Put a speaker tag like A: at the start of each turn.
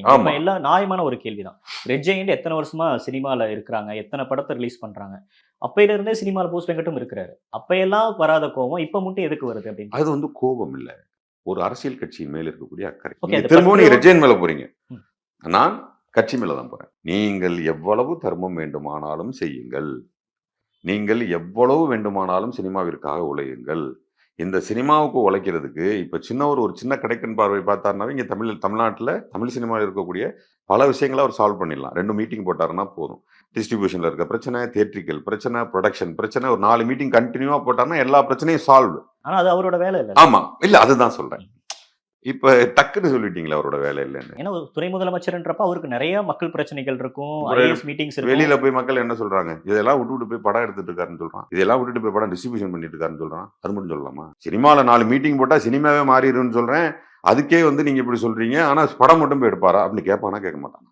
A: சொல்றீங்க. இப்ப
B: ஆமா.
A: எல்லாம் நியாயமான ஒரு கேள்விதான். ரெட் ஜெயண்ட் எத்தன வருஷமா சினிமால இருக்கிறாங்க. எத்தன படத்த ரிலீஸ் பண்றாங்க. அப்பையில இருந்தே சினிமால போஸ் வெங்கட்டும் இருக்கிறாரு. அப்பயெல்லாம் வராத கோவம் இப்ப மட்டும் எதுக்கு வருது அப்படின்னு
B: அது
A: கேட்கிறேன்.
B: வந்து கோபம் இல்ல. ஒரு அரசியல் கட்சியின் மேல் இருக்கக்கூடிய அக்கறை.
A: ஓகே
B: நீங்க
A: அது
B: திரும்பவும் நீங்க
A: பற்றோ
B: ரெட் ஜெயண்ட் மேல போறீங்க.
A: ம்.
B: நான் கட்சி மேல தான் போறேன். நீங்கள் எவ்வளவு தர்மம் வேண்டுமானாலும் செய்யுங்கள். நீங்கள் எவ்வளவு வேண்டுமானாலும் சினிமாவிற்காக உழையுங்கள். இந்த சினிமாவுக்கு உழைக்கிறதுக்கு இப்ப ஒரு சின்ன கடைக்கண் பார்வை பார்த்தாருனாவே, இங்க தமிழ்நாட்டுல தமிழ் சினிமால இருக்கக்கூடிய பல விஷயங்கள அவர் சால்வ் பண்ணிடலாம். 2 மீட்டிங் போட்டாருன்னா போதும். டிஸ்ட்ரிபியூஷன்ல இருக்க பிரச்சனை, தியேட்ரிக்கல் பிரச்சனை, புரொடக்ஷன் பிரச்சனை, ஒரு 4 மீட்டிங் கன்டினியூவா போட்டாருன்னா எல்லா பிரச்சனையும் சால்வ்.
A: ஆனா அது அவரோட வேலை இல்லல்ல.
B: ஆமா. இல்ல அதுதான் சொல்றேன். இப்ப டக்குன்னு சொல்லிட்டீங்களே அவரோட வேலை இல்லன்னு.
A: ஏன்னா ஒரு துணை முதலமைச்சர்ன்றப்ப அவருக்கு நெறைய மக்கள் பிரச்சனைகள் இருக்கும்.
B: அப்புறம்
A: ஐஏஎஸ் மீட்டிங்ஸ் இருக்கும்.
B: வெளியில போய் மக்கள் என்ன சொல்றாங்க? இதெல்லாம் விட்டுட்டு போய் படம் எடுத்துட்டு இருக்காருன்னு சொல்றான். இதெல்லாம் விட்டுட்டு போய் படம் டிஸ்ட்ரிபியூஷன் பண்ணிட்டு இருக்காருன்னு சொல்றான். அது மட்டும் சொல்லலாமா? சினிமால 4 மீட்டிங் போட்டா சினிமாவே மாறிரும்னு சொல்றேன். அதுக்கே வந்து நீங்க இப்படி சொல்றீங்க. ஆனா படம் மட்டும் போய் எடுப்பாரா? அப்படின்னு கேட்பானா? கேட்க மாட்டானா?